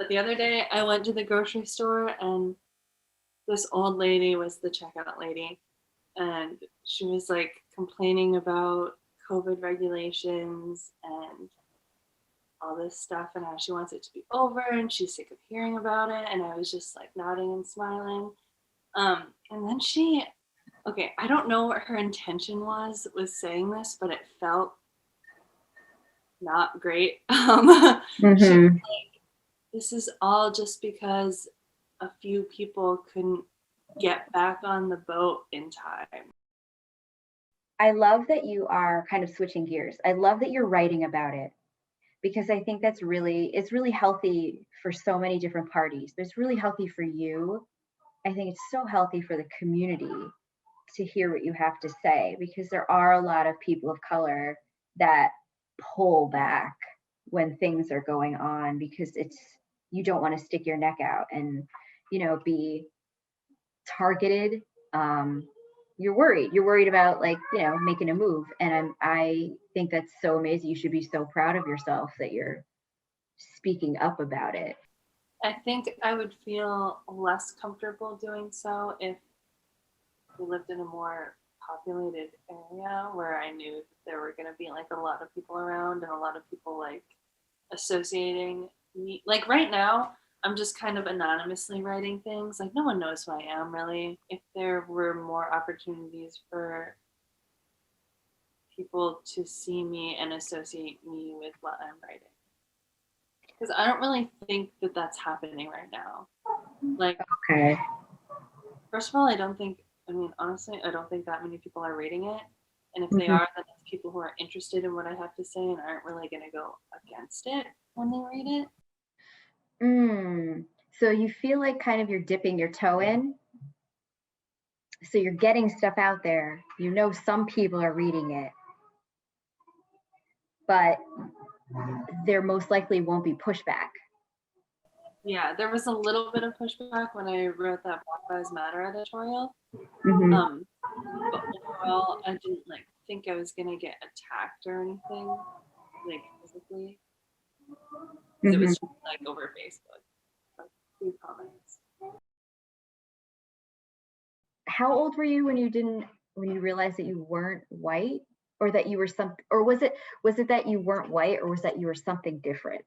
the other day I went to the grocery store and this old lady was the checkout lady, and she was like complaining about COVID regulations and all this stuff and how she wants it to be over and she's sick of hearing about it. And I was just like nodding and smiling. And then okay, I don't know what her intention was saying this, but it felt not great. She was Mm-hmm. like, this is all just because a few people couldn't get back on the boat in time. I love that you are kind of switching gears. I love that you're writing about it because I think it's really healthy for so many different parties. It's really healthy for you. I think it's so healthy for the community to hear what you have to say because there are a lot of people of color that pull back when things are going on because it's you don't want to stick your neck out and be targeted. um you're worried about, like, making a move, and I think that's so amazing. You should be so proud of yourself that you're speaking up about it. I think I would feel less comfortable doing so if we lived in a more populated area where I knew that there were going to be like a lot of people around and a lot of people like associating me. Like right now, I'm just kind of anonymously writing things. Like no one knows who I am really. If there were more opportunities for people to see me and associate me with what I'm writing. Because I don't really think that that's happening right now. Like, Okay. first of all, I mean, honestly, I don't think that many people are reading it. And if they Hmm. are, then it's people who are interested in what I have to say and aren't really going to go against it when they read it. So you feel like kind of you're dipping your toe in, so you're getting stuff out there, some people are reading it, but there most likely won't be pushback. Yeah, there was a little bit of pushback when I wrote that Black Lives Matter editorial. Hmm. Um, but overall, I didn't like think I was going to get attacked or anything, like physically, because it Hmm. was just like over Facebook, like few comments. How old were you when you realized that you weren't white, or that you were or was it that you weren't white, or was that you were something different?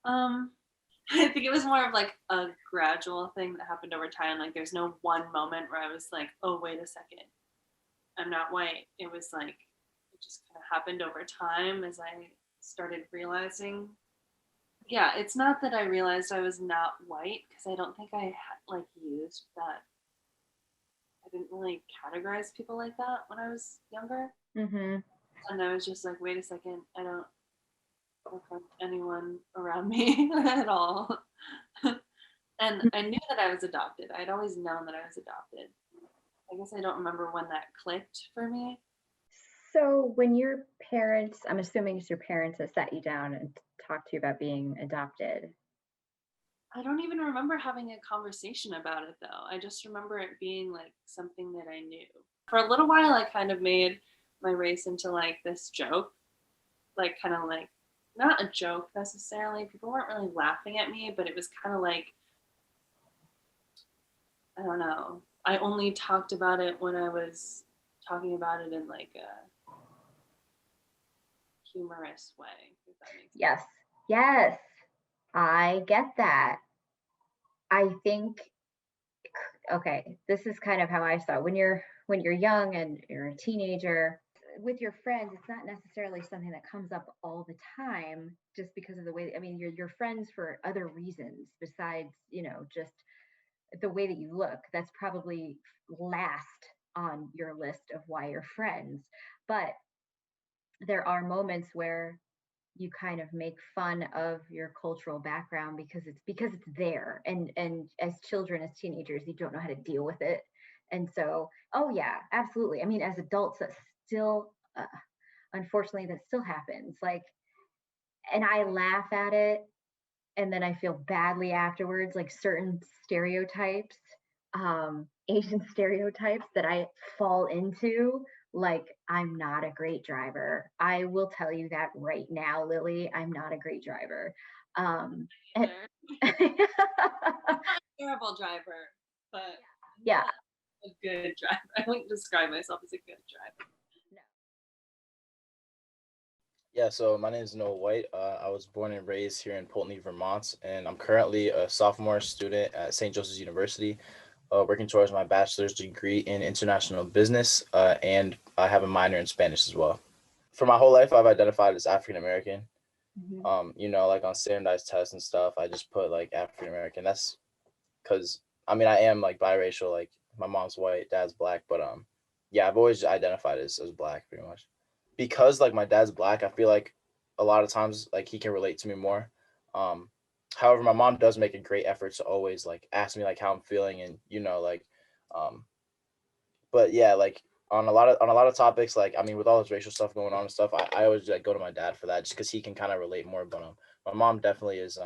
Um, I think it was more of like a gradual thing that happened over time. Like there's no one moment where I was like, oh, wait a second, I'm not white. It was like, it just kind of happened over time as I started realizing. Yeah, it's not that I realized I was not white because I don't think I like used that. I didn't really categorize people like that when I was younger. Hmm. And I was just like, wait a second, I don't look like anyone around me at all. And I knew that I was adopted. I'd always known that I was adopted. I guess I don't remember when that clicked for me. So when your parents, I'm assuming it's your parents that sat you down and talked to you about being adopted. I don't even remember having a conversation about it though. I just remember it being like something that I knew. For a little while, I kind of made my race into like this joke, like kind of like not a joke necessarily. People weren't really laughing at me, but it was kind of like, I don't know. I only talked about it when I was talking about it in like a humorous way, if that makes sense. Yes. Yes. I get that. I think, okay, this is kind of how I saw it. When you're young and you're a teenager with your friends, it's not necessarily something that comes up all the time just because of the way, I mean, you're friends for other reasons besides, just the way that you look. That's probably last on your list of why you're friends. But there are moments where you kind of make fun of your cultural background because it's there, and as children, as teenagers, you don't know how to deal with it. And so, oh yeah, absolutely. I mean, as adults, that still, unfortunately, that still happens. Like, and I laugh at it, and then I feel badly afterwards, like certain stereotypes, Asian stereotypes that I fall into. Like, I'm not a great driver. I will tell you that right now, Lily, I'm not a great driver. And Terrible driver, but yeah, not a good driver. I wouldn't describe myself as a good driver. no. Yeah, so my name is Noah White. I was born and raised here in Pulteney, Vermont, and I'm currently a sophomore student at St. Joseph's University, working towards my bachelor's degree in international business, and I have a minor in Spanish as well. For my whole life, I've identified as African American. Mhm. Like on standardized tests and stuff, I just put like African American. That's because I mean I am like biracial. Like my mom's white, dad's black, but yeah, I've always identified as black pretty much. Because like my dad's black, I feel like a lot of times like he can relate to me more. Um, However, my mom does make a great effort to always like ask me like how I'm feeling and um, but yeah, like on a lot of topics, like I mean, with all this racial stuff going on and stuff, I always like go to my dad for that just because he can kind of relate more. But my mom definitely is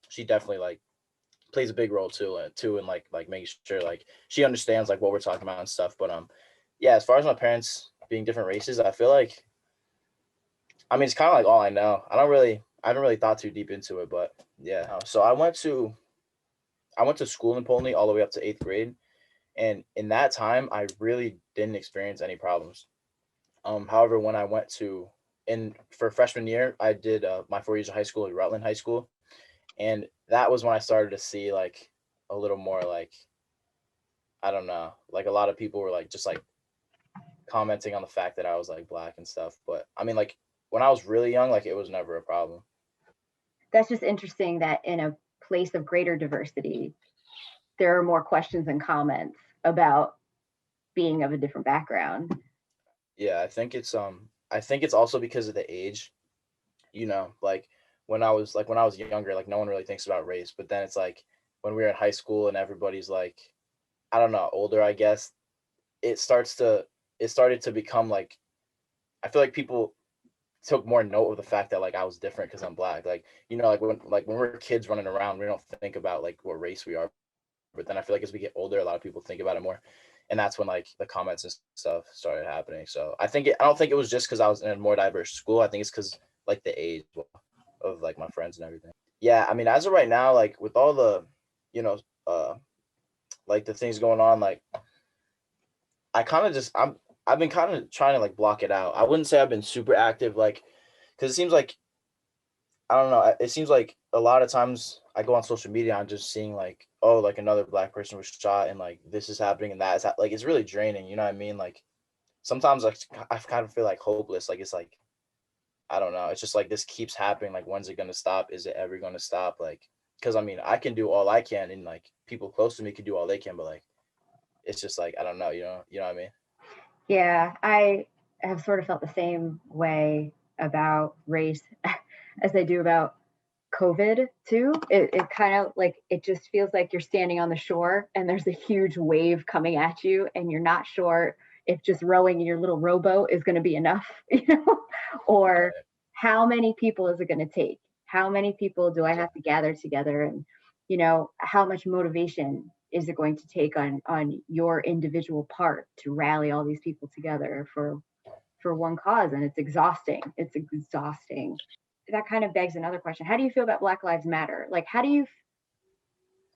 she definitely like plays a big role too in like making sure like she understands like what we're talking about and stuff. But yeah, as far as my parents being different races, I feel like I mean, it's kind of like all I know. I haven't really thought too deep into it, but yeah. So I went to school in Poland all the way up to eighth grade, and in that time, I really didn't experience any problems. However, when I went to in for freshman year, I did my 4 years of high school at Rutland High School, and that was when I started to see like a little more like I don't know, like a lot of people were like just like commenting on the fact that I was like black and stuff. But I mean, like when I was really young, like it was never a problem. That's just interesting that in a place of greater diversity, there are more questions and comments about being of a different background. Yeah, I think it's also because of the age, like when I was younger, like no one really thinks about race, but then it's like when we were in high school and everybody's like I don't know, older, I guess, it starts to it started to become like I feel like people took more note of the fact that like I was different because I'm black. Like, like when we're kids running around, we don't think about like what race we are. But then I feel like as we get older, a lot of people think about it more. And that's when like the comments and stuff started happening. So I don't think it was just because I was in a more diverse school. I think it's because like the age of like my friends and everything. Yeah, I mean, as of right now, like with all the, you know, uh, like the things going on, like I kind of just I've been kind of trying to like block it out. I wouldn't say I've been super active, like because it seems like I don't know. It seems like a lot of times I go on social media, I'm just seeing like, oh, like another black person was shot, and like this is happening and that is like it's really draining. You know what I mean? Like sometimes like I kind of feel like hopeless. Like it's like I don't know. It's just like this keeps happening. Like when's it gonna stop? Is it ever gonna stop? Like because I mean I can do all I can, and like people close to me can do all they can, but like it's just like I don't know. You know what I mean? Yeah, I have sort of felt the same way about race as I do about COVID too. It kind of like it just feels like you're standing on the shore and there's a huge wave coming at you, and you're not sure if just rowing in your little rowboat is going to be enough, or how many people is it going to take? How many people do I have to gather together, and how much motivation is it going to take on your individual part to rally all these people together for one cause? And it's exhausting. It's exhausting. That kind of begs another question. How do you feel about Black Lives Matter? Like,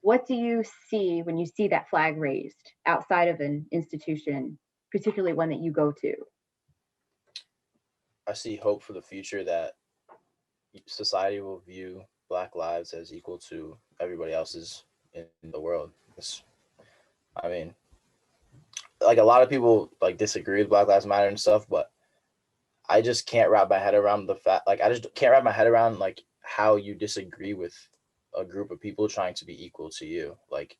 what do you see when you see that flag raised outside of an institution, particularly one that you go to? I see hope for the future that society will view Black lives as equal to everybody else's in the world. I mean, like a lot of people like disagree with Black Lives Matter and stuff, but I just can't wrap my head around the fact like I just can't wrap my head around like how you disagree with a group of people trying to be equal to you. Like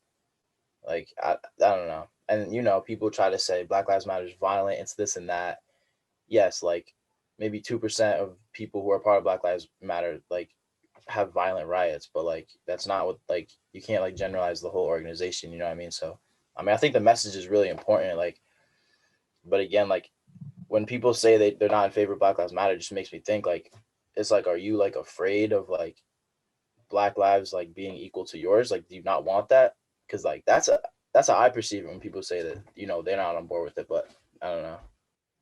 I don't know. And people try to say Black Lives Matter is violent, it's this and that. Yes, like maybe 2% of people who are part of Black Lives Matter like have violent riots, but like that's not what like you can't like generalize the whole organization, you know what I mean? So I mean I think the message is really important, like but again, like when people say they're not in favor of Black Lives Matter, it just makes me think like it's like are you like afraid of like Black lives like being equal to yours? Like do you not want that? Because like that's how I perceive it when people say that, they're not on board with it, but I don't know.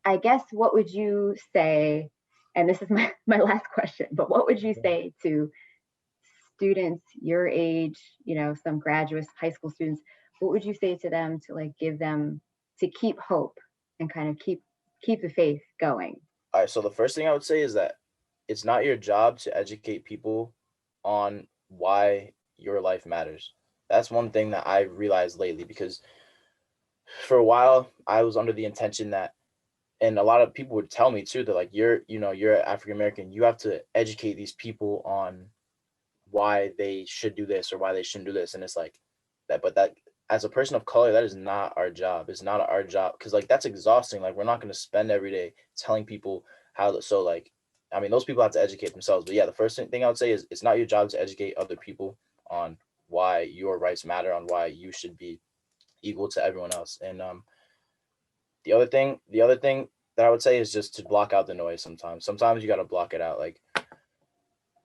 I guess what would you say, and this is my last question, but what would you say to students your age, some graduates, high school students, what would you say to them to like give them to keep hope and kind of keep the faith going? All right, so the first thing I would say is that it's not your job to educate people on why your life matters. That's one thing that I realized lately, because for a while I was under the intention that, and a lot of people would tell me too, that like, you're African American, you have to educate these people on why they should do this or why they shouldn't do this. And it's like that, but that, as a person of color, that is not our job. It's not our job, because like that's exhausting. Like, we're not going to spend every day telling people how to, so like, I mean, those people have to educate themselves. But yeah, the first thing I would say is it's not your job to educate other people on why your rights matter, on why you should be equal to everyone else. And the other thing that I would say is just to block out the noise. Sometimes you got to block it out. Like,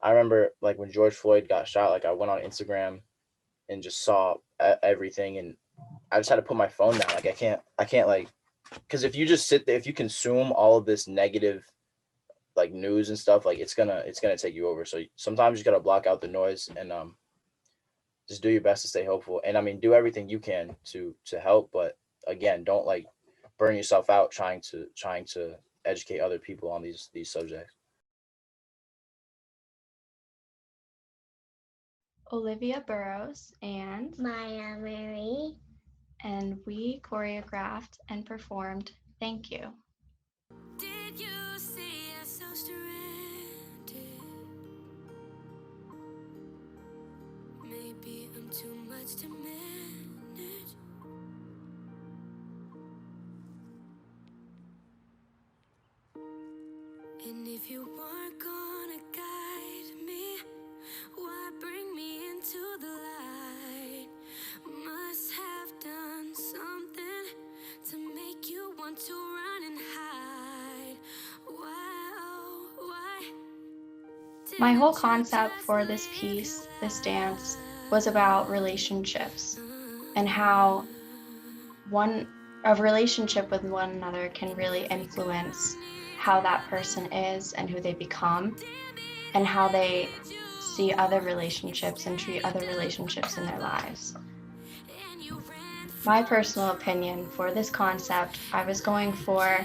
I remember like when George Floyd got shot, like I went on Instagram and just saw everything, and I just had to put my phone down. Like, I can't like, because if you just sit there, if you consume all of this negative like news and stuff, like it's gonna take you over. So sometimes you gotta block out the noise, and just do your best to stay hopeful. And I mean, do everything you can to help, but again, don't like burn yourself out trying to educate other people on these subjects. Olivia Burrows and Maya Marie. and we choreographed and performed Thank You. Did you see us so stranded? Maybe I'm too much to manage. And if you weren't gonna guide me, why bring me into the light? Must have done something to make you want to run and hide. Why, oh, why? My whole concept for this piece, this dance, was about relationships and how a relationship with one another can really influence how that person is and who they become, and how they see other relationships and treat other relationships in their lives. My personal opinion for this concept, I was going for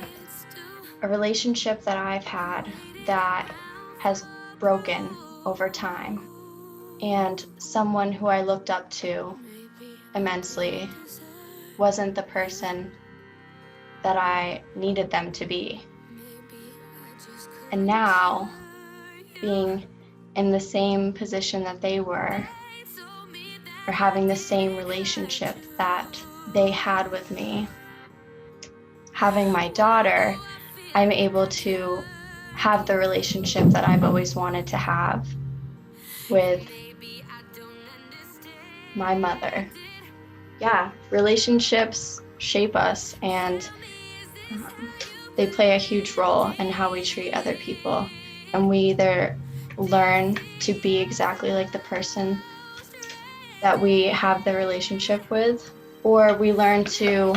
a relationship that I've had that has broken over time, and someone who I looked up to immensely wasn't the person that I needed them to be. And now, being in the same position that they were, or having the same relationship that they had with me, having my daughter, I'm able to have the relationship that I've always wanted to have with my mother. Yeah, relationships shape us, and they play a huge role in how we treat other people. And we either learn to be exactly like the person that we have the relationship with, or we learn to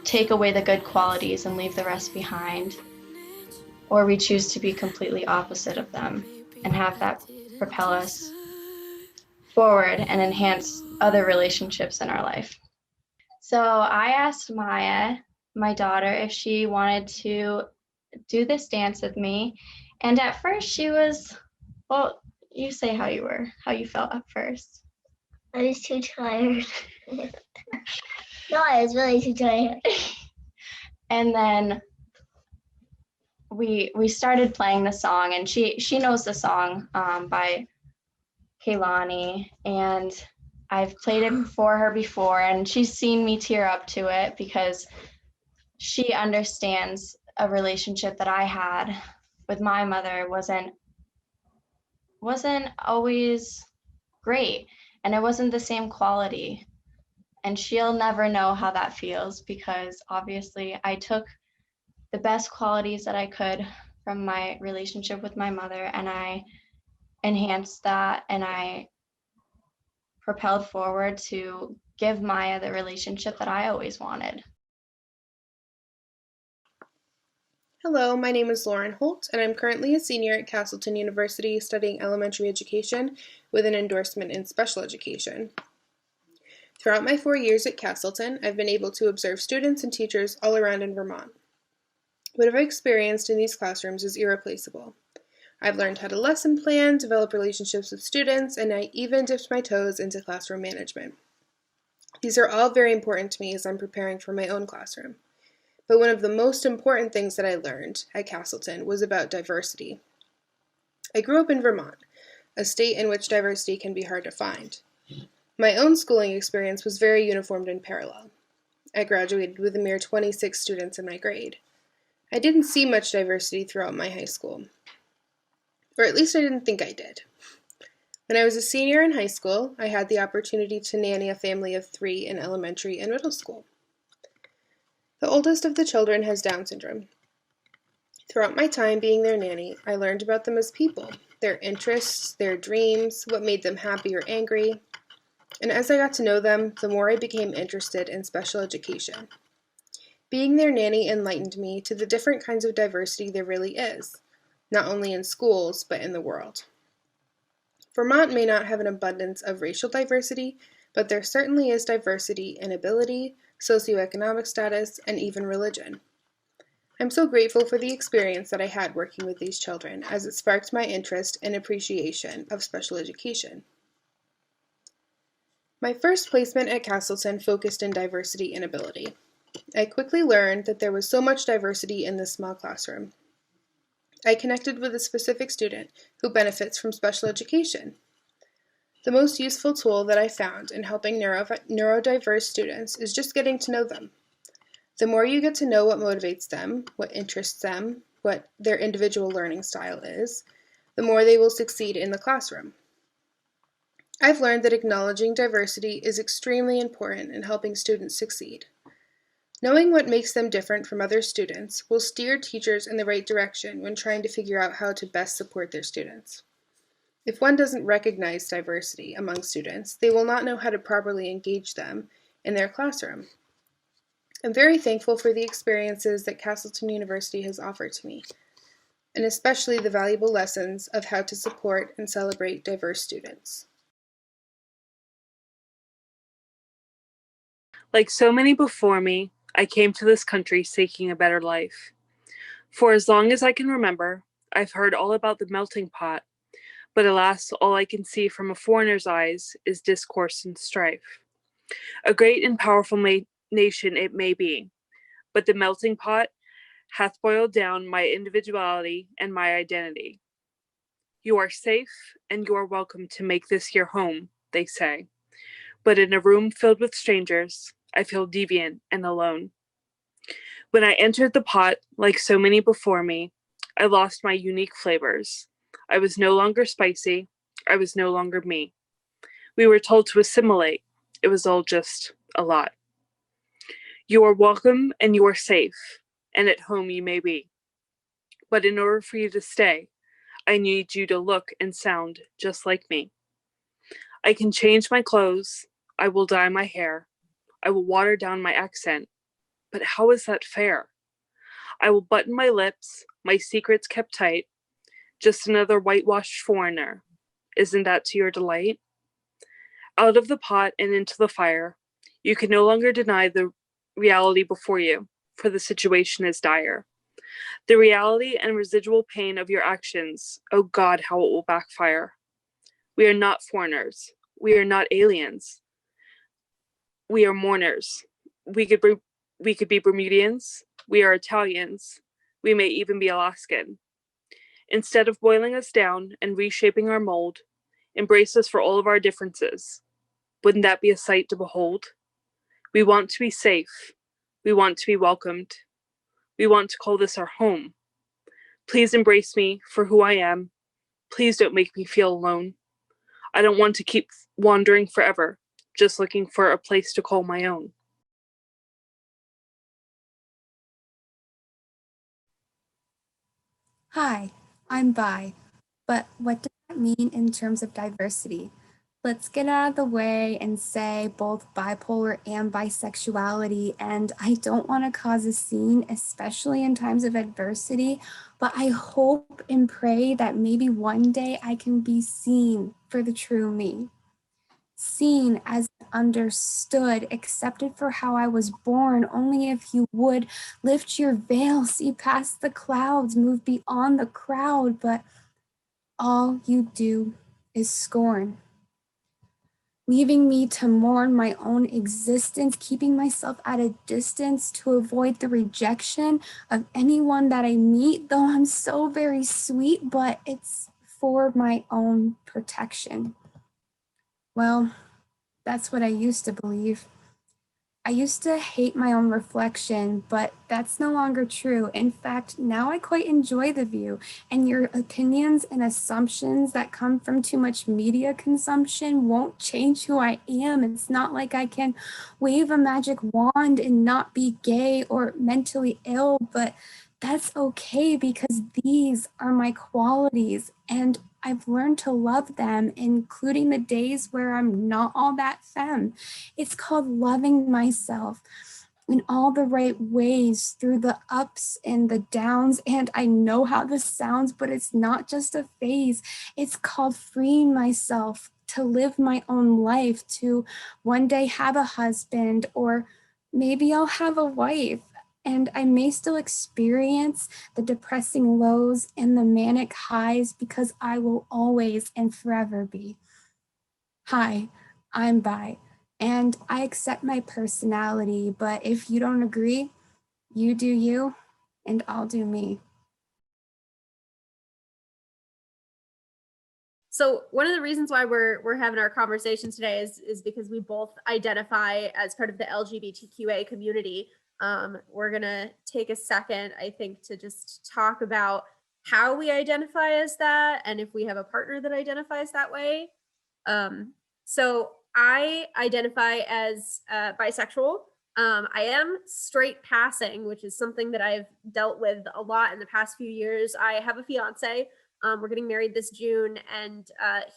take away the good qualities and leave the rest behind, or we choose to be completely opposite of them and have that propel us forward and enhance other relationships in our life. So I asked Maya, my daughter, if she wanted to do this dance with me. And at first she was, well, you say how you felt at first. I was too tired. No, I was really too tired. And then we started playing the song, and she knows the song by Kaylani, and I've played it for her before, and she's seen me tear up to it because she understands a relationship that I had with my mother wasn't always great, and it wasn't the same quality. And she'll never know how that feels, because obviously I took the best qualities that I could from my relationship with my mother, and I enhanced that, and I propelled forward to give Maya the relationship that I always wanted. Hello, my name is Lauren Holt, and I'm currently a senior at Castleton University studying elementary education with an endorsement in special education. Throughout my 4 years at Castleton, I've been able to observe students and teachers all around in Vermont. What I've experienced in these classrooms is irreplaceable. I've learned how to lesson plan, develop relationships with students, and I even dipped my toes into classroom management. These are all very important to me as I'm preparing for my own classroom. But one of the most important things that I learned at Castleton was about diversity. I grew up in Vermont, a state in which diversity can be hard to find. My own schooling experience was very uniformed and parallel. I graduated with a mere 26 students in my grade. I didn't see much diversity throughout my high school, or at least I didn't think I did. When I was a senior in high school, I had the opportunity to nanny a family of 3 in elementary and middle school. The oldest of the children has Down syndrome. Throughout my time being their nanny, I learned about them as people, their interests, their dreams, what made them happy or angry. And as I got to know them, the more I became interested in special education. Being their nanny enlightened me to the different kinds of diversity there really is, not only in schools, but in the world. Vermont may not have an abundance of racial diversity, but there certainly is diversity in ability, socioeconomic status, and even religion. I'm so grateful for the experience that I had working with these children, as it sparked my interest and appreciation of special education. My first placement at Castleton focused in diversity and ability. I quickly learned that there was so much diversity in this small classroom. I connected with a specific student who benefits from special education. The most useful tool that I found in helping neurodiverse students is just getting to know them. The more you get to know what motivates them, what interests them, what their individual learning style is, the more they will succeed in the classroom. I've learned that acknowledging diversity is extremely important in helping students succeed. Knowing what makes them different from other students will steer teachers in the right direction when trying to figure out how to best support their students. If one doesn't recognize diversity among students, they will not know how to properly engage them in their classroom. I'm very thankful for the experiences that Castleton University has offered to me, and especially the valuable lessons of how to support and celebrate diverse students. Like so many before me, I came to this country seeking a better life. For as long as I can remember, I've heard all about the melting pot, but alas, all I can see from a foreigner's eyes is discourse and strife. A great and powerful nation it may be, but the melting pot hath boiled down my individuality and my identity. You are safe and you are welcome to make this your home, they say. But in a room filled with strangers, I feel deviant and alone. When I entered the pot, like so many before me, I lost my unique flavors. I was no longer spicy. I was no longer me. We were told to assimilate. It was all just a lot. You are welcome and you are safe, and at home you may be. But in order for you to stay, I need you to look and sound just like me. I can change my clothes. I will dye my hair. I will water down my accent. But how is that fair? I will button my lips, my secrets kept tight. Just another whitewashed foreigner. Isn't that to your delight? Out of the pot and into the fire, you can no longer deny the reality before you, for the situation is dire. The reality and residual pain of your actions, oh God, how it will backfire. We are not foreigners. We are not aliens. We are mourners. We could be Bermudians. We are Italians. We may even be Alaskan. Instead of boiling us down and reshaping our mold, embrace us for all of our differences. Wouldn't that be a sight to behold? We want to be safe. We want to be welcomed. We want to call this our home. Please embrace me for who I am. Please don't make me feel alone. I don't want to keep wandering forever, just looking for a place to call my own. Hi, I'm bi, but what does that mean in terms of diversity? let's get out of the way and say both bipolar and bisexuality. And I don't want to cause a scene, especially in times of adversity, but I hope and pray that maybe one day I can be seen for the true me. Seen as understood, accepted for how I was born, only if you would lift your veil, see past the clouds, move beyond the crowd, but all you do is scorn, leaving me to mourn my own existence, keeping myself at a distance to avoid the rejection of anyone that I meet, though I'm so very sweet, but it's for my own protection. Well, that's what I used to believe. I used to hate my own reflection, but that's no longer true. In fact, now I quite enjoy the view, and your opinions and assumptions that come from too much media consumption won't change who I am. It's not like I can wave a magic wand and not be gay or mentally ill, but that's okay because these are my qualities, and I've learned to love them, including the days where I'm not all that femme. It's called loving myself in all the right ways through the ups and the downs. And I know how this sounds, but it's not just a phase. It's called freeing myself to live my own life, to one day have a husband, or maybe I'll have a wife. And I may still experience the depressing lows and the manic highs because I will always and forever be. Hi, I'm bi, and I accept my personality, but if you don't agree, you do you, and I'll do me. So one of the reasons why we're having our conversation today is because we both identify as part of the LGBTQA community. We're gonna take a second, I think, to just talk about how we identify as that and if we have a partner that identifies that way. So I identify as bisexual. I am straight passing, which is something that I've dealt with a lot in the past few years. I have a fiance. We're getting married this June, and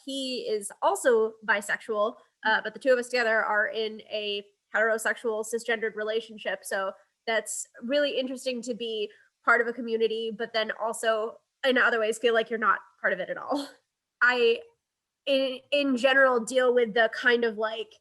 he is also bisexual, but the two of us together are in a heterosexual cisgendered relationship. So that's really interesting to be part of a community, but then also in other ways feel like you're not part of it at all. I, in general, deal with the kind of like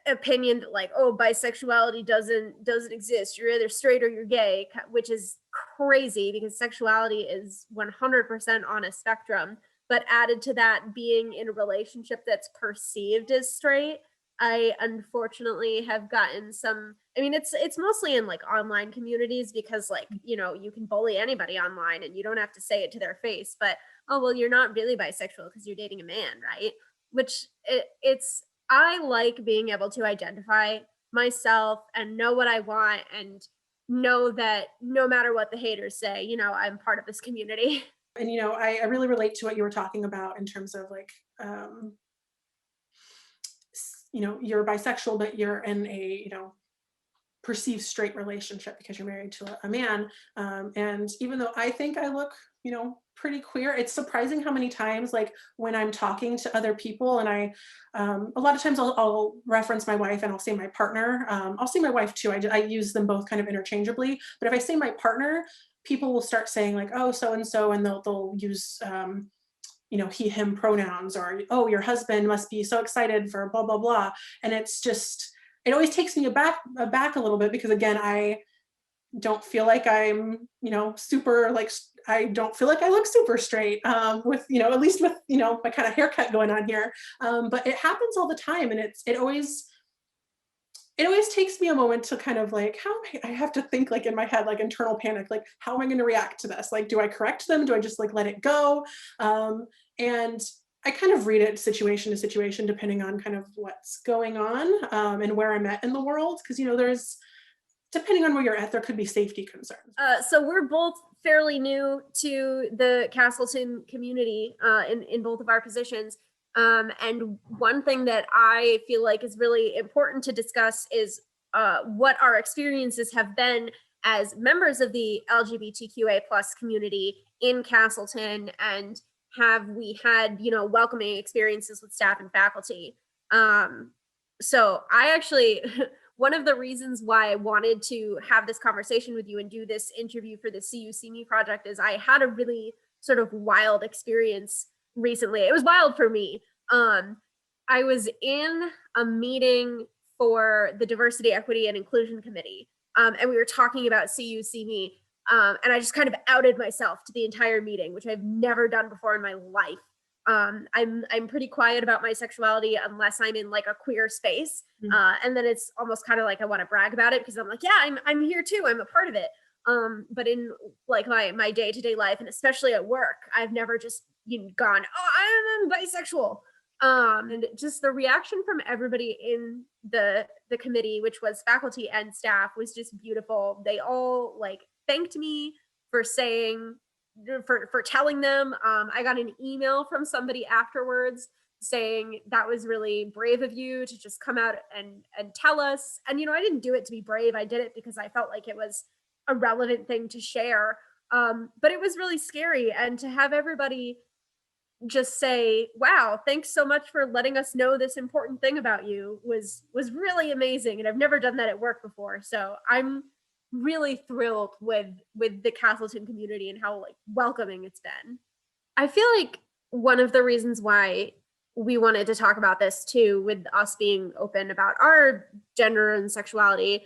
opinion that like, oh, bisexuality doesn't exist. You're either straight or you're gay, which is crazy because sexuality is 100% on a spectrum. But added to that, being in a relationship that's perceived as straight, I unfortunately have gotten some. I mean, it's mostly in like online communities because like, you know, you can bully anybody online and you don't have to say it to their face. But oh well, you're not really bisexual because you're dating a man, right? Which it's I like being able to identify myself and know what I want and know that no matter what the haters say, you know, I'm part of this community. And, you know, I really relate to what you were talking about in terms of like, you know, you're bisexual, but you're in a, you know, perceived straight relationship because you're married to a man. And even though I think I look, you know, pretty queer, it's surprising how many times, like when I'm talking to other people and a lot of times I'll reference my wife and I'll say my partner. I'll say my wife too. I use them both kind of interchangeably. But if I say my partner, people will start saying like, oh, so-and-so, and they'll use, you know, he, him pronouns, or, oh, your husband must be so excited for blah, blah, blah. And it's just, it always takes me aback a little bit because again, I don't feel like I'm, you know, super like, I don't feel like I look super straight with, you know, at least with, you know, my kind of haircut going on here. But it happens all the time. And it always takes me a moment to kind of like, I have to think like in my head, like internal panic, like, how am I going to react to this? Like, do I correct them? Do I just like let it go? And I kind of read it situation to situation, depending on kind of what's going on and where I'm at in the world. Cause you know, depending on where you're at, there could be safety concerns. So we're both fairly new to the Castleton community in both of our positions. And one thing that I feel like is really important to discuss is what our experiences have been as members of the LGBTQA plus community in Castleton and have we had, you know, welcoming experiences with staff and faculty. So I actually, one of the reasons why I wanted to have this conversation with you and do this interview for the See You See Me project is I had a really sort of wild experience recently. It was wild for me. I was in a meeting for the Diversity, Equity, and Inclusion Committee, and we were talking about See You See Me. And I just kind of outed myself to the entire meeting, which I've never done before in my life. I'm pretty quiet about my sexuality unless I'm in like a queer space, and then it's almost kind of like I want to brag about it because I'm like, yeah, I'm here too, I'm a part of it. But in like my day-to-day life, and especially at work, I've never just gone, oh, I'm bisexual. And just the reaction from everybody in the committee, which was faculty and staff, was just beautiful. They all like thanked me for saying, for telling them. I got an email from somebody afterwards saying that was really brave of you to just come out and tell us. And I didn't do it to be brave. I did it because I felt like it was a relevant thing to share. But it was really scary, and to have everybody just say, wow, thanks so much for letting us know this important thing about you was really amazing. And I've never done that at work before. So I'm really thrilled with the Castleton community and how like welcoming it's been. I feel like one of the reasons why we wanted to talk about this too, with us being open about our gender and sexuality,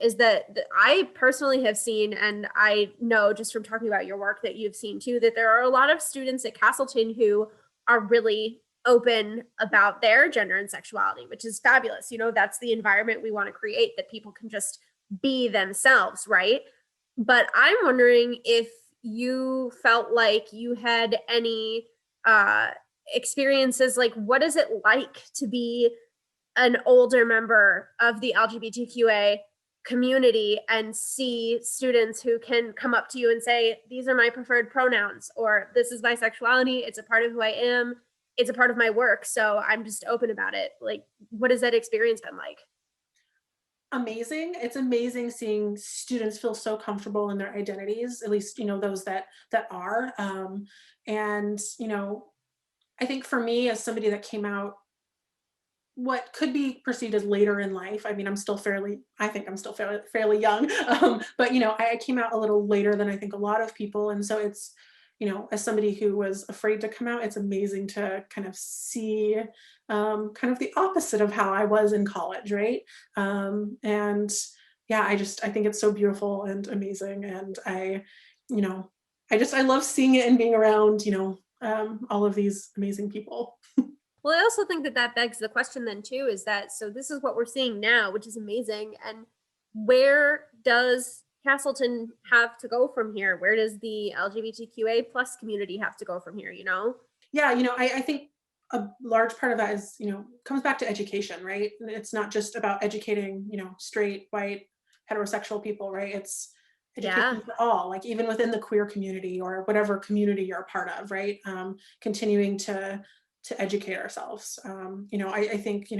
is that I personally have seen, and I know just from talking about your work that you've seen too, that there are a lot of students at Castleton who are really open about their gender and sexuality, which is fabulous. That's the environment we want to create, that people can just be themselves, right? But I'm wondering if you felt like you had any experiences, like what is it like to be an older member of the LGBTQA community and see students who can come up to you and say, these are my preferred pronouns, or this is my sexuality, it's a part of who I am, it's a part of my work, so I'm just open about it. Like, what has that experience been like? Amazing. It's amazing seeing students feel so comfortable in their identities, at least those that are. And I think for me, as somebody that came out what could be perceived as later in life, I mean, I think I'm still fairly young, but I came out a little later than I think a lot of people, and so it's as somebody who was afraid to come out, it's amazing to kind of see kind of the opposite of how I was in college, right? And yeah, I think it's so beautiful and amazing, and I love seeing it and being around all of these amazing people. Well, I also think that begs the question then too, is that, so this is what we're seeing now, which is amazing. And where does Castleton have to go from here? Where does the LGBTQA plus community have to go from here, Yeah, I think a large part of that is, comes back to education, right? It's not just about educating, straight, white, heterosexual people, right? It's education for all, like even within the queer community or whatever community you're a part of, right? Continuing to educate ourselves. I think,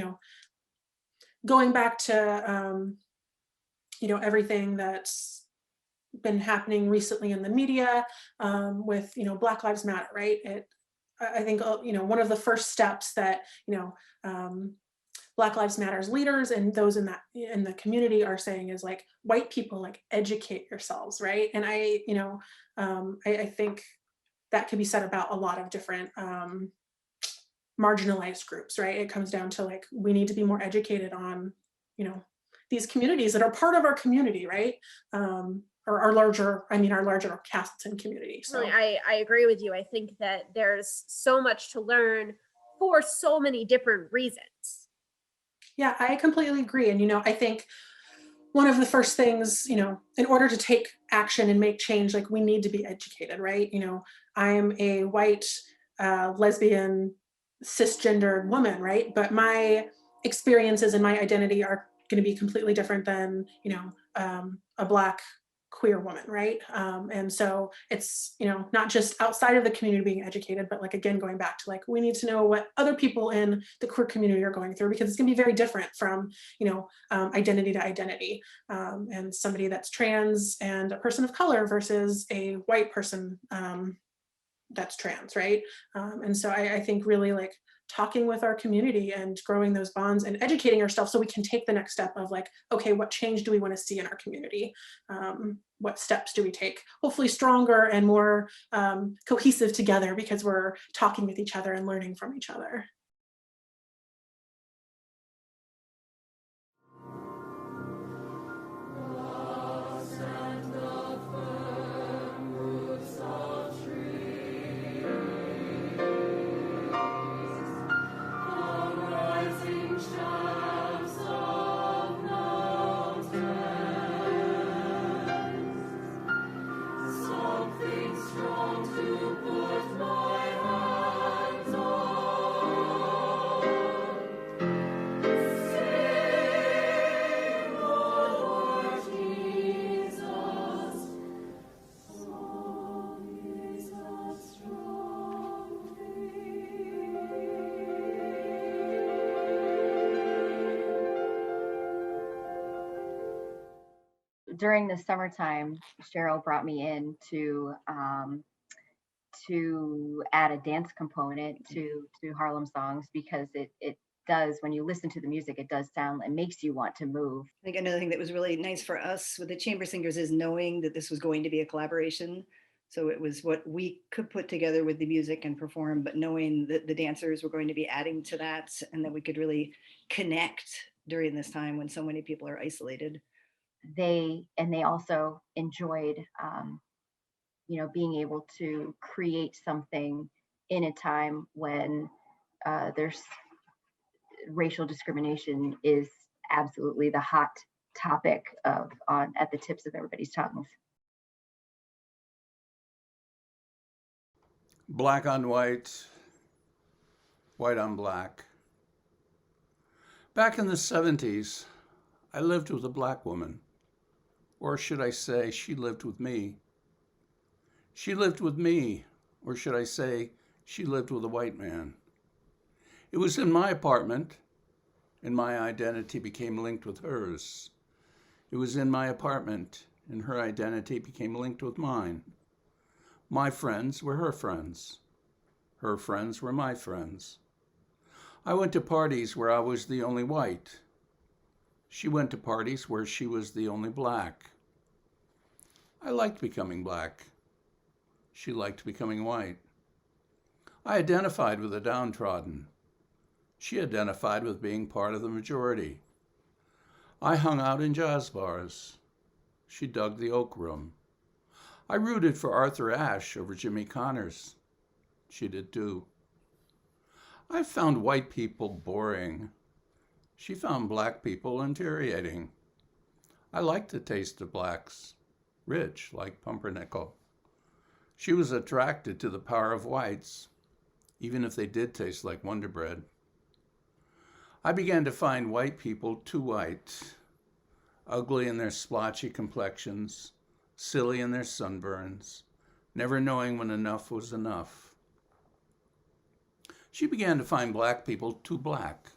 going back to, everything that's been happening recently in the media with, Black Lives Matter, right? I think, one of the first steps that, Black Lives Matter's leaders and those in the community are saying is like, white people, like, educate yourselves, right? And I think that could be said about a lot of different marginalized groups, right? It comes down to like, we need to be more educated on, these communities that are part of our community, right? Or our larger Castleton community. So I agree with you. I think that there's so much to learn for so many different reasons. Yeah, I completely agree. And, I think one of the first things, in order to take action and make change, like we need to be educated, right? I am a white, lesbian, cisgendered woman, right? But my experiences and my identity are going to be completely different than, a Black queer woman, right? And so it's, not just outside of the community being educated, but like, again, going back to like, we need to know what other people in the queer community are going through, because it's going to be very different from, identity to identity. And somebody that's trans and a person of color versus a white person, that's trans, right? And so I think really like talking with our community and growing those bonds and educating ourselves so we can take the next step of like, okay, what change do we want to see in our community? What steps do we take? Hopefully stronger and more cohesive together because we're talking with each other and learning from each other. During the summertime, Cheryl brought me in to add a dance component to Harlem songs because it does, when you listen to the music, it does sound, it makes you want to move. I think another thing that was really nice for us with the chamber singers is knowing that this was going to be a collaboration. So it was what we could put together with the music and perform, but knowing that the dancers were going to be adding to that and that we could really connect during this time when so many people are isolated. They also enjoyed, being able to create something in a time when there's racial discrimination is absolutely the hot topic at the tips of everybody's tongues. Black on white, white on black. Back in the 70s, I lived with a black woman. Or should I say, she lived with me. She lived with me, or should I say, she lived with a white man. It was in my apartment, and my identity became linked with hers. It was in my apartment, and her identity became linked with mine. My friends were her friends. Her friends were my friends. I went to parties where I was the only white. She went to parties where she was the only black. I liked becoming black. She liked becoming white. I identified with the downtrodden. She identified with being part of the majority. I hung out in jazz bars. She dug the Oak Room. I rooted for Arthur Ashe over Jimmy Connors. She did too. I found white people boring. She found black people infuriating. I liked the taste of blacks, rich like pumpernickel. She was attracted to the power of whites, even if they did taste like Wonder Bread. I began to find white people too white, ugly in their splotchy complexions, silly in their sunburns, never knowing when enough was enough. She began to find black people too black,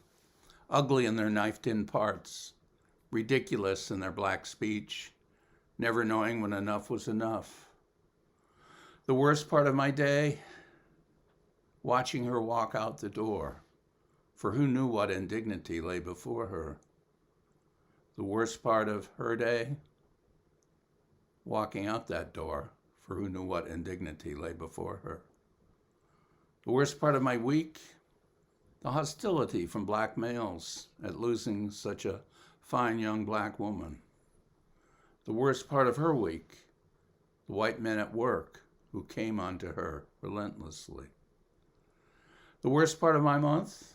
ugly in their knifed-in parts, ridiculous in their black speech, never knowing when enough was enough. The worst part of my day, watching her walk out the door, for who knew what indignity lay before her. The worst part of her day, walking out that door, for who knew what indignity lay before her. The worst part of my week, the hostility from black males at losing such a fine young black woman. The worst part of her week, the white men at work who came onto her relentlessly. The worst part of my month,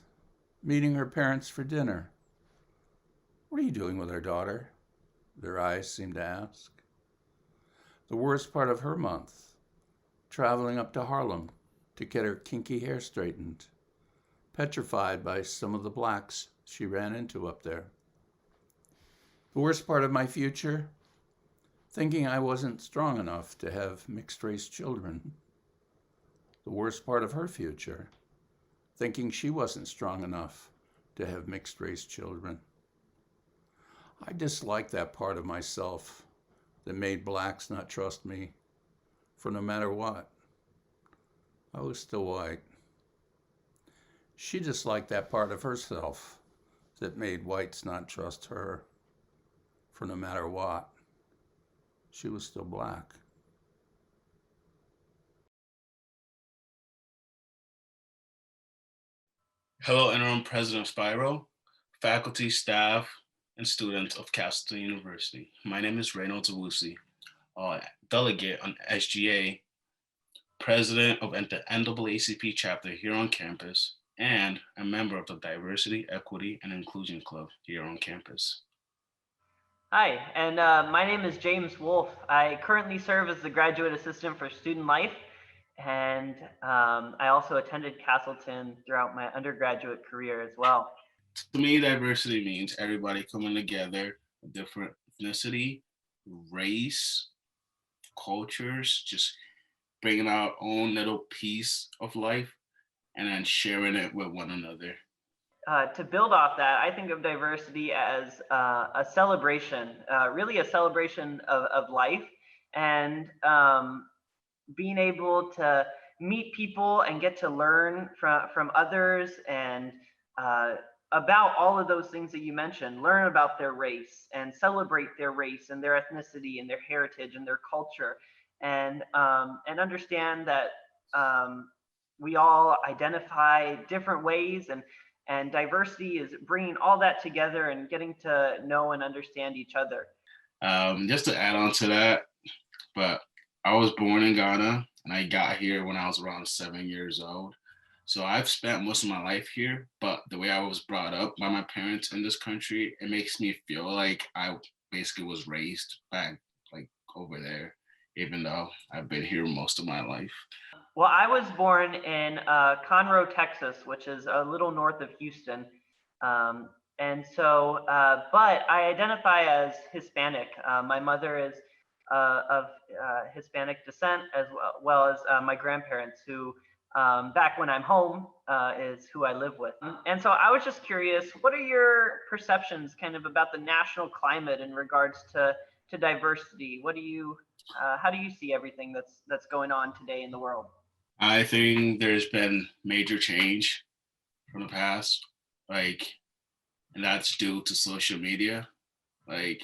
meeting her parents for dinner. What are you doing with our daughter? Their eyes seemed to ask. The worst part of her month, traveling up to Harlem to get her kinky hair straightened, petrified by some of the blacks she ran into up there. The worst part of my future, thinking I wasn't strong enough to have mixed-race children. The worst part of her future, thinking she wasn't strong enough to have mixed-race children. I disliked that part of myself that made blacks not trust me for no matter what. I was still white. She disliked that part of herself that made whites not trust her, for no matter what, she was still black. Hello, Interim President Spyro, faculty, staff, and students of Castleton University. My name is Reynolds Awusi, delegate on SGA, president of the NAACP chapter here on campus, and a member of the Diversity, Equity, and Inclusion Club here on campus. Hi, and my name is James Wolf. I currently serve as the graduate assistant for student life, and I also attended Castleton throughout my undergraduate career as well. To me, diversity means everybody coming together, different ethnicity, race, cultures, just bringing our own little piece of life and then sharing it with one another. To build off that, I think of diversity as a celebration, really a celebration of life, and being able to meet people and get to learn from others and about all of those things that you mentioned, learn about their race and celebrate their race and their ethnicity and their heritage and their culture, and understand that we all identify different ways, and diversity is bringing all that together and getting to know and understand each other. Just to add on to that, but I was born in Ghana and I got here when I was around 7 years old. So I've spent most of my life here, but the way I was brought up by my parents in this country, it makes me feel like I basically was raised back like over there, even though I've been here most of my life. Well, I was born in Conroe, Texas, which is a little north of Houston. And so, but I identify as Hispanic. My mother is of Hispanic descent, as well as my grandparents, who back when I'm home is who I live with. And so I was just curious, what are your perceptions kind of about the national climate in regards to diversity? What do you, how do you see everything that's going on today in the world? I think there's been major change from the past, like, and that's due to social media. Like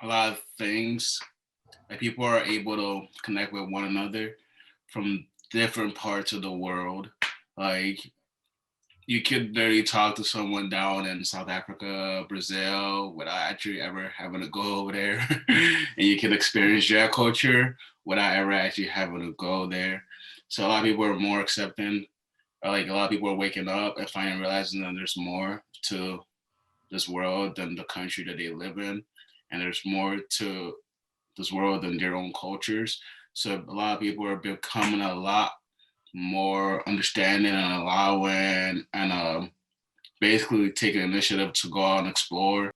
a lot of things, like people are able to connect with one another from different parts of the world. Like you could literally talk to someone down in South Africa, Brazil, without actually ever having to go over there. And you can experience their culture without ever actually having to go there. So a lot of people are more accepting, like a lot of people are waking up and realizing that there's more to this world than the country that they live in. And there's more to this world than their own cultures. So a lot of people are becoming a lot more understanding and allowing and basically taking initiative to go out and explore.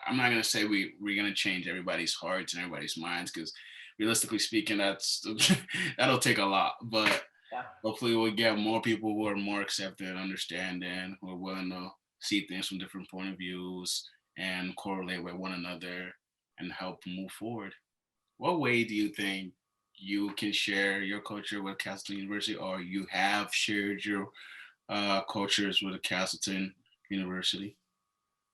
I'm not gonna say we're gonna change everybody's hearts and everybody's minds, because realistically speaking, that'll take a lot. But yeah, hopefully we'll get more people who are more accepting, understanding, who are willing to see things from different point of views and correlate with one another and help move forward. What way do you think you can share your culture with Castleton University, or you have shared your cultures with Castleton University?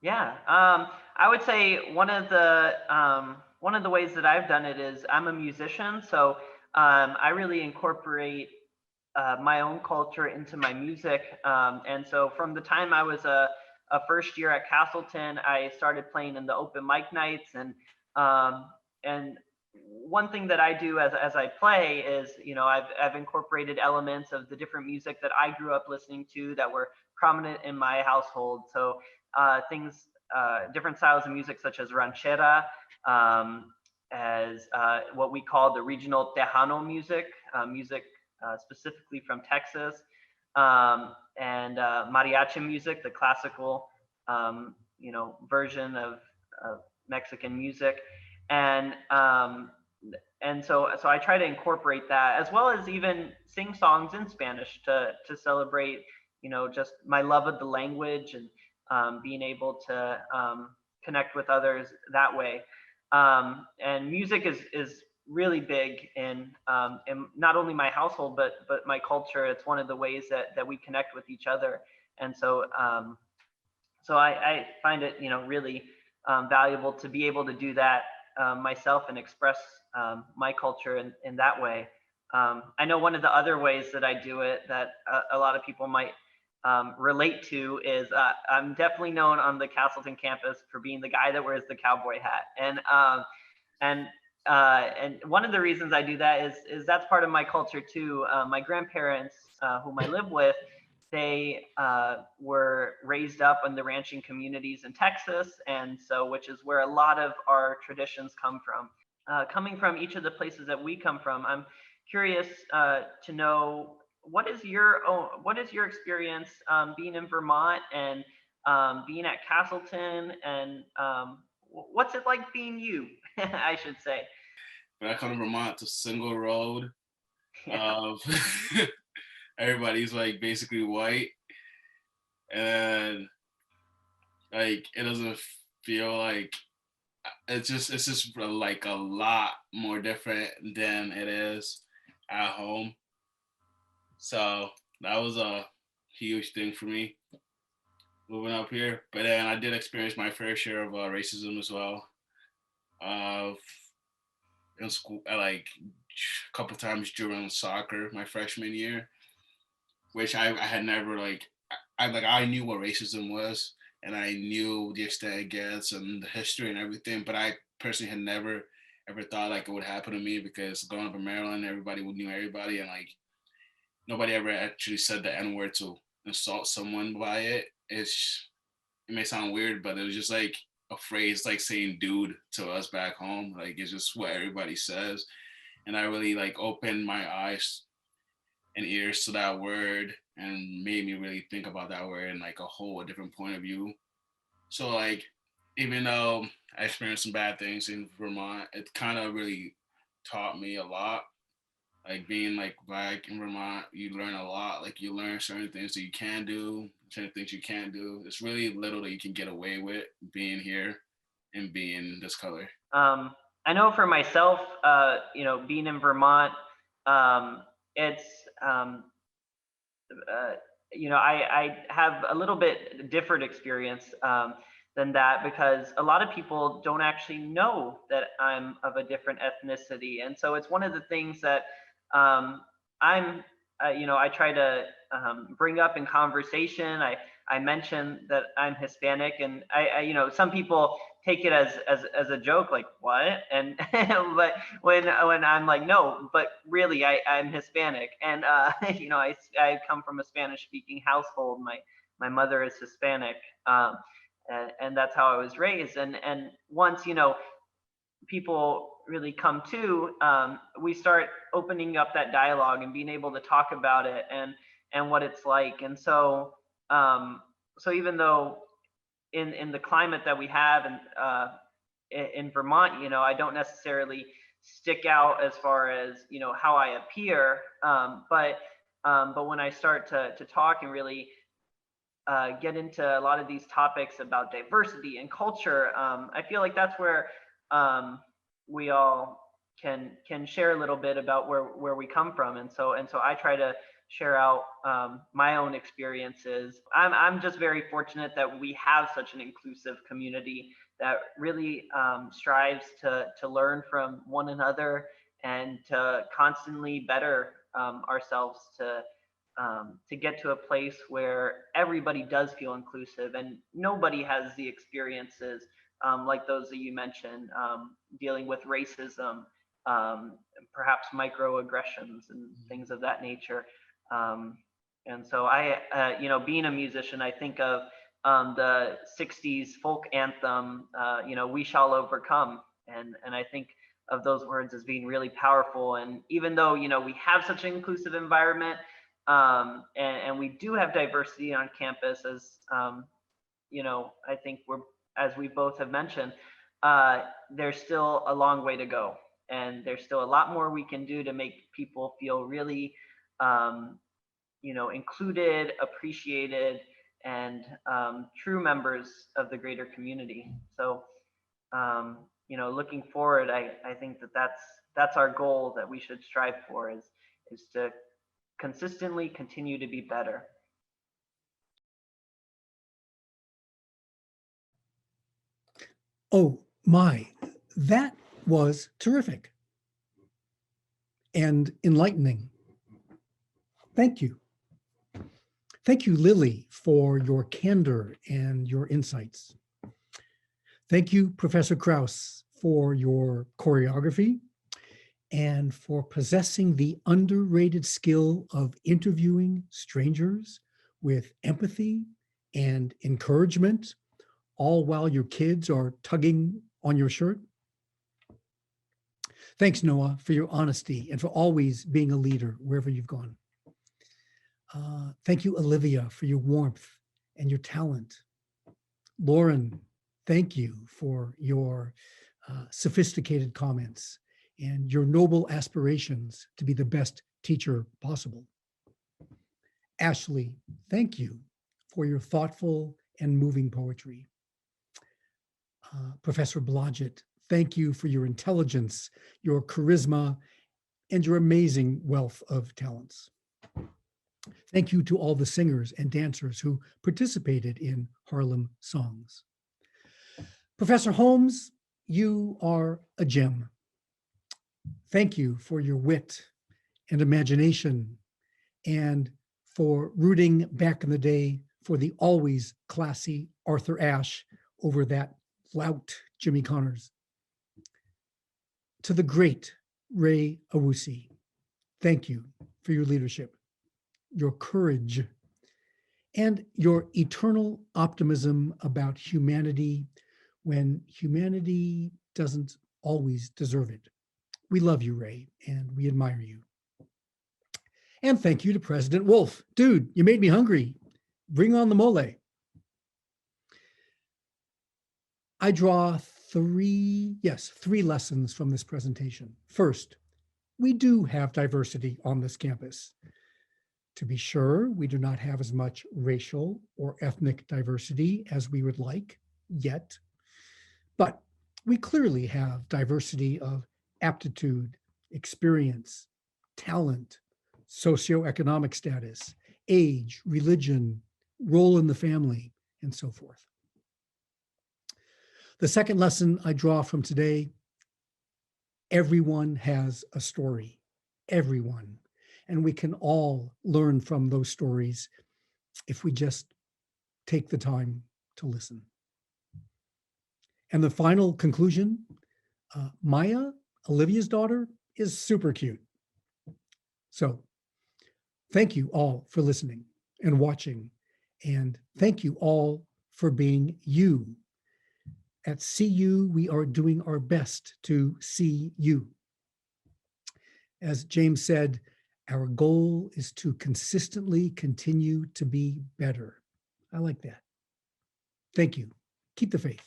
Yeah, I would say one of the ways that I've done it is I'm a musician, so I really incorporate my own culture into my music. And so from the time I was a first year at Castleton, I started playing in the open mic nights, and one thing that I do as I play is, you know, I've incorporated elements of the different music that I grew up listening to that were prominent in my household. So things, different styles of music such as ranchera, as what we call the regional Tejano music, specifically from Texas, and mariachi music, the classical, you know, version of Mexican music, and so I try to incorporate that, as well as even sing songs in Spanish to celebrate, you know, just my love of the language and being able to connect with others that way. And music is really big in not only my household but my culture. It's one of the ways that we connect with each other, and so I find it really valuable to be able to do that myself and express my culture in that way. I know one of the other ways that I do it that a lot of people might relate to is I'm definitely known on the Castleton campus for being the guy that wears the cowboy hat, and and one of the reasons I do that is that's part of my culture too. My grandparents, whom I live with, they were raised up in the ranching communities in Texas, and so which is where a lot of our traditions come from. Coming from each of the places that we come from, I'm curious to know what is your experience being in Vermont and being at Castleton, and what's it like being you, I should say. When I come to Vermont, it's a single road of everybody's like basically white, and like it doesn't feel like it's just like a lot more different than it is at home. So that was a huge thing for me moving up here. But then I did experience my fair share of racism as well. Uh, in school, like a couple times during soccer my freshman year, which I had never I knew what racism was and I knew the extent it gets and the history and everything, but I personally had never ever thought like it would happen to me because growing up in Maryland, everybody knew everybody and like nobody ever actually said the N word to insult someone by it. It may sound weird, but it was just like a phrase like saying dude to us back home. Like it's just what everybody says. And I really like opened my eyes and ears to that word and made me really think about that word in like a different point of view. So like even though I experienced some bad things in Vermont, it kind of really taught me a lot. Like being like black in Vermont, you learn a lot. Like you learn certain things that you can do, certain things you can't do. It's really little that you can get away with being here and being this color. I know for myself, being in Vermont, it's I have a little bit different experience than that because a lot of people don't actually know that I'm of a different ethnicity, and so it's one of the things that I'm, I try to bring up in conversation. I mention that I'm Hispanic, and some people take it as a joke, like what? And but when I'm like, no, but really, I'm Hispanic, and I come from a Spanish-speaking household. My mother is Hispanic, and that's how I was raised. And once people really come to, we start opening up that dialogue and being able to talk about it and what it's like. And so so even though in the climate that we have in Vermont, I don't necessarily stick out as far as how I appear, but when I start to talk and really get into a lot of these topics about diversity and culture, I feel like that's where we all can share a little bit about where we come from, and so I try to share out my own experiences. I'm just very fortunate that we have such an inclusive community that really strives to learn from one another and to constantly better ourselves to get to a place where everybody does feel inclusive and nobody has the experiences like those that you mentioned, dealing with racism, perhaps microaggressions and things of that nature. And so being a musician, I think of the 60s folk anthem, We Shall Overcome. And I think of those words as being really powerful. And even though, we have such an inclusive environment, and we do have diversity on campus as, I think as we both have mentioned, there's still a long way to go. And there's still a lot more we can do to make people feel really, included, appreciated, and true members of the greater community. So looking forward, I think that's our goal that we should strive for is to consistently continue to be better. Oh my, that was terrific and enlightening. Thank you. Thank you, Lily, for your candor and your insights. Thank you, Professor Krauss, for your choreography and for possessing the underrated skill of interviewing strangers with empathy and encouragement, all while your kids are tugging on your shirt. Thanks, Noah, for your honesty and for always being a leader wherever you've gone. Thank you, Olivia, for your warmth and your talent. Lauren, thank you for your sophisticated comments and your noble aspirations to be the best teacher possible. Ashley, thank you for your thoughtful and moving poetry. Professor Blodgett, thank you for your intelligence, your charisma, and your amazing wealth of talents. Thank you to all the singers and dancers who participated in Harlem Songs. Professor Holmes, you are a gem. Thank you for your wit and imagination and for rooting back in the day for the always classy Arthur Ashe over that lout Jimmy Connors. To the great Ray Awusi, thank you for your leadership, your courage, and your eternal optimism about humanity when humanity doesn't always deserve it. We love you, Ray, and we admire you. And thank you to President Wolf. Dude, you made me hungry. Bring on the mole. I draw three lessons from this presentation. First, we do have diversity on this campus. To be sure, we do not have as much racial or ethnic diversity as we would like yet, but we clearly have diversity of aptitude, experience, talent, socioeconomic status, age, religion, role in the family, and so forth. The second lesson I draw from today, everyone has a story, everyone. And we can all learn from those stories if we just take the time to listen. And the final conclusion, Maya, Olivia's daughter, is super cute. So thank you all for listening and watching. And thank you all for being you. At CU, we are doing our best to see you. As James said, our goal is to consistently continue to be better. I like that. Thank you. Keep the faith.